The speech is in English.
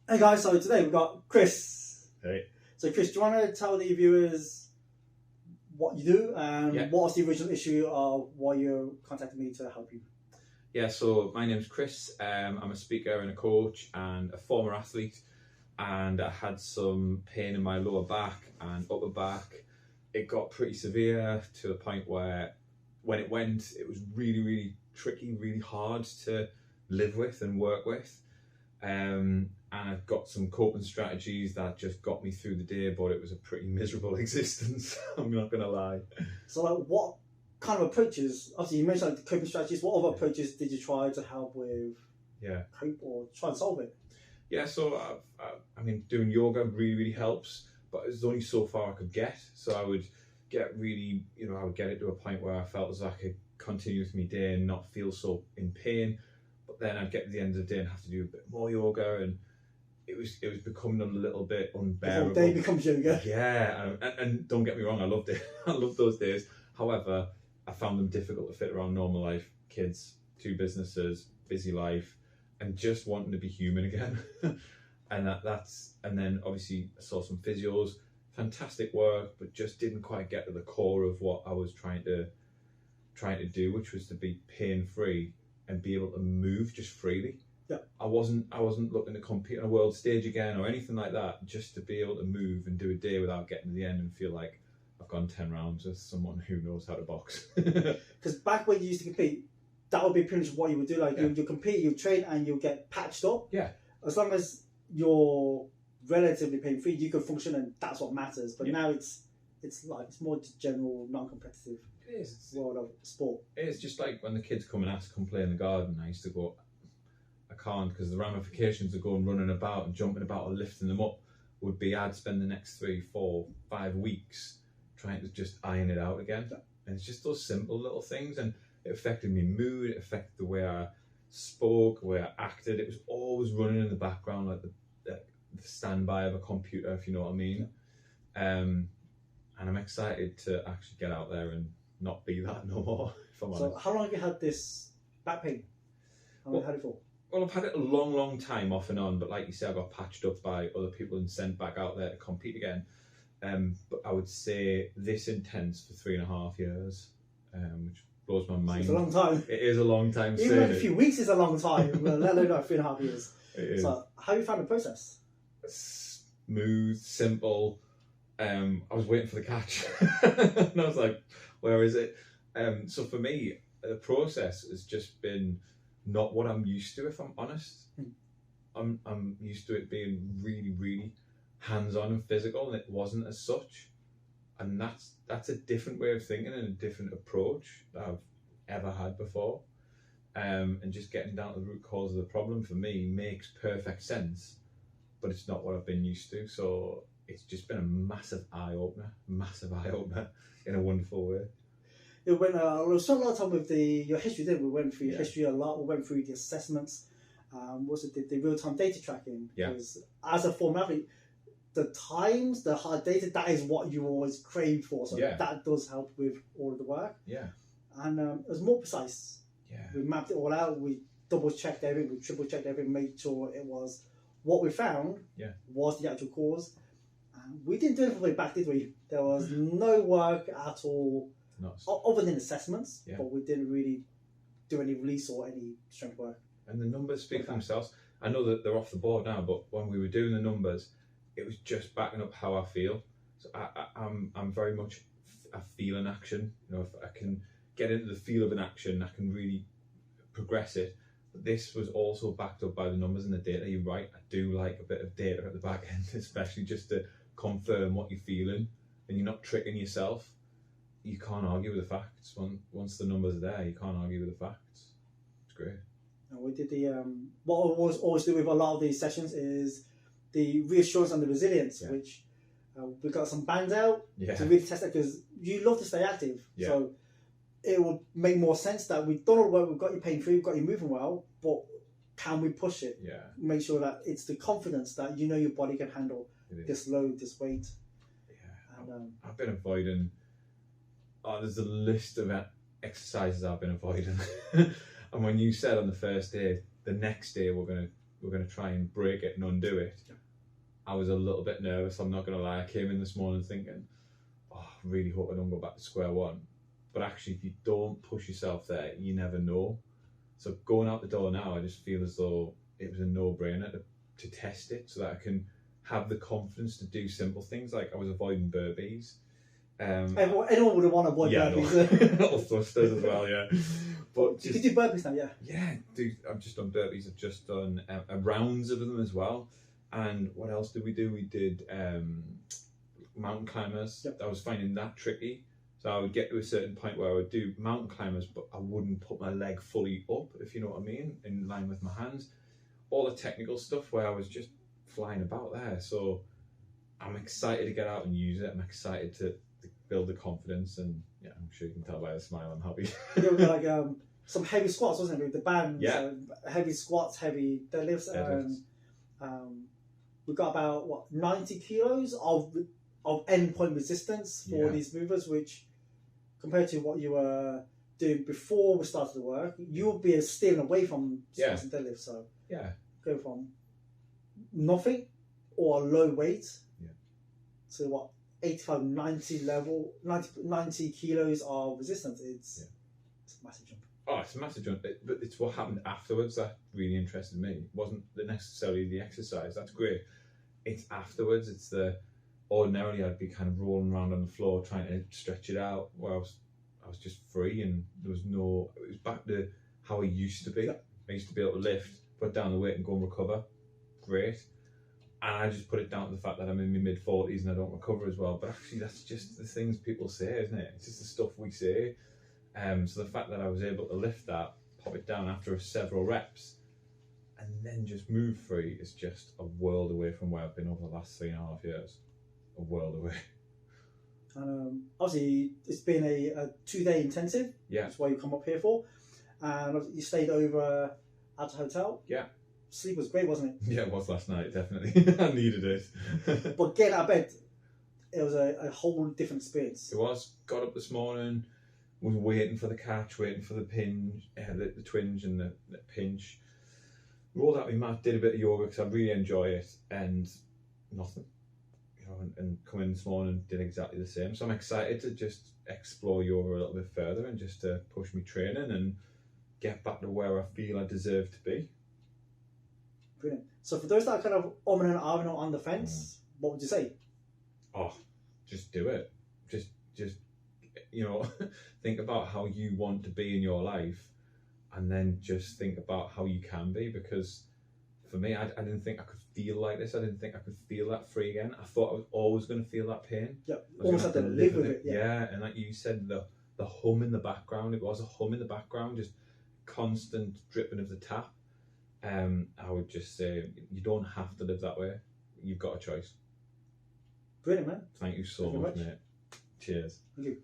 Hey guys, so today we've got Chris. Hey. So Chris, do you want to tell the viewers what you do and Yeah. what was the original issue of why you contacted me to help you? Yeah, so my name's Chris. I'm a speaker and a coach and a former athlete, and I had some pain in my lower back and upper back. It got pretty severe to the point where when it went, it was really, really tricky, really hard to live with and work with. And I've got some coping strategies that just got me through the day, but it was a pretty miserable existence, I'm not going to lie. So like, what kind of approaches, obviously you mentioned like the coping strategies, what other approaches did you try to help with cope or try and solve it? Yeah, so I mean, doing yoga really, really helps, but it's only so far I could get. So I would get really, I would get it to a point where I felt as I could continue with my day and not feel so in pain. But then I'd get to the end of the day and have to do a bit more yoga, and it was becoming a little bit unbearable. The whole day becomes yoga. Yeah, and don't get me wrong, I loved it. I loved those days. However, I found them difficult to fit around normal life, kids, 2 businesses, busy life, and just wanting to be human again. and then obviously I saw some physios, fantastic work, but just didn't quite get to the core of what I was trying to do, which was to be pain free and be able to move just freely. Yeah. I wasn't looking to compete on a world stage again or anything like that, just to be able to move and do a day without getting to the end and feel like I've gone 10 rounds with someone who knows how to box. Because back when you used to compete, that would be pretty much what you would do. Like you compete, you train, and you get patched up. Yeah. As long as you're relatively pain free, you can function, and that's what matters. But now it's more general, non-competitive. It is. World of sport. It's just like when the kids come and ask, come play in the garden. I used to go, I can't, because the ramifications of going running about and jumping about or lifting them up would be I'd spend the next 3, 4, 5 weeks trying to just iron it out again. Yeah. And it's just those simple little things, and it affected my mood, it affected the way I spoke, the way I acted. It was always running in the background like the standby of a computer, if you know what I mean. Yeah. And I'm excited to actually get out there and not be that no more, if I'm honest. So how long have you had this back pain? How long have you had it for? Well, I've had it a long, long time off and on, but like you say, I got patched up by other people and sent back out there to compete again. But I would say this intense for 3.5 years, which blows my mind. It's a long time. It is a long time. Even like a few weeks is a long time, let alone like 3.5 years. It is. So how have you found the process? Smooth, simple. I was waiting for the catch, and I was like, "Where is it?" So for me, the process has just been not what I'm used to, if I'm honest. I'm used to it being really, really hands-on and physical, and it wasn't as such. And that's a different way of thinking and a different approach that I've ever had before. And just getting down to the root cause of the problem for me makes perfect sense, but it's not what I've been used to. So it's just been a massive eye opener in a wonderful way. We spent a lot of time with your history, didn't we? We went through your history a lot. We went through the assessments. Also did the real-time data tracking. Yeah. Because as a former athlete, the hard data, that is what you always crave for. So that does help with all of the work. Yeah. And it was more precise. Yeah. We mapped it all out. We double-checked everything. We triple-checked everything. Made sure it was what we found was the actual cause. We didn't do anything back, did we? There was no work at all. Other than assessments, but we didn't really do any release or any strength work. And the numbers speak for themselves. I know that they're off the board now, but when we were doing the numbers, it was just backing up how I feel. So I'm very much a feel in action. If I can get into the feel of an action, I can really progress it. But this was also backed up by the numbers and the data. You're right, I do like a bit of data at the back end, especially just to confirm what you're feeling, and you're not tricking yourself. You can't argue with the facts. Once the numbers are there, you can't argue with the facts. It's great. And we did what I always do with a lot of these sessions is the reassurance and the resilience, which we got some bands out to really test that, because you love to stay active. Yeah. So it would make more sense that we've done all the work, we've got you pain free, we've got you moving well, but can we push it? Yeah. Make sure that it's the confidence that you know your body can handle this load, this weight. Yeah. And, I've been avoiding. There's a list of exercises I've been avoiding. And when you said on the first day, the next day we're going to we're going to try and break it and undo it. Yeah. I was a little bit nervous, I'm not going to lie. I came in this morning thinking, oh, I really hope I don't go back to square one. But actually, if you don't push yourself there, you never know. So going out the door now, I just feel as though it was a no-brainer to test it so that I can have the confidence to do simple things. Like I was avoiding burpees. Anyone would want to avoid burpees. Little thrusters as well, yeah. But you can do burpees now, yeah. Yeah, I've just done burpees. I've just done rounds of them as well. And what else did we do? We did mountain climbers. Yep. I was finding that tricky. So I would get to a certain point where I would do mountain climbers, but I wouldn't put my leg fully up, if you know what I mean, in line with my hands. All the technical stuff where I was just flying about there. So I'm excited to get out and use it. I'm excited to build the confidence, and yeah, I'm sure you can tell by the smile I'm happy. Yeah, we got like some heavy squats, wasn't it, with the bands? Yeah. Heavy squats, heavy deadlifts. We got about 90 kilos of endpoint resistance for these movers, which compared to what you were doing before we started the work, you'll be steering away from squats and deadlifts. So go from nothing or low weight to 85, 90 level, 90 kilos of resistance. It's a massive jump. Oh, it's a massive jump, but it's what happened afterwards that really interested me. It wasn't necessarily the exercise, that's great. It's afterwards, it's ordinarily I'd be kind of rolling around on the floor trying to stretch it out, where I was just free, and it was back to how I used to be. Yeah. I used to be able to lift, put down the weight and go and recover. Great. And I just put it down to the fact that I'm in my mid-40s and I don't recover as well. But actually that's just the things people say, isn't it? It's just the stuff we say. So the fact that I was able to lift that, pop it down after several reps, and then just move free is just a world away from where I've been over the last 3.5 years. A world away. And obviously it's been a 2-day intensive. Yeah. That's why you come up here for. And you stayed over at the hotel. Yeah. Sleep was great, wasn't it? Yeah, it was last night, definitely. I needed it. But getting out of bed, it was a whole different experience. It was. Got up this morning, was waiting for the catch, waiting for the pinch, the twinge and the pinch. Rolled out my mat, did a bit of yoga because I really enjoy it, and nothing. And come in this morning, did exactly the same. So I'm excited to just explore yoga a little bit further and just to push my training and get back to where I feel I deserve to be. Brilliant. So for those that are kind of and ahhing on the fence, what would you say? Oh, just do it. Just think about how you want to be in your life, and then just think about how you can be. Because for me, I didn't think I could feel like this. I didn't think I could feel that free again. I thought I was always going to feel that pain. Yeah, almost have to live with it. Yeah, and like you said, the hum in the background. It was a hum in the background, just constant dripping of the tap. I would just say you don't have to live that way. You've got a choice. Brilliant, man. Thank you so much, mate. Cheers. Thank you.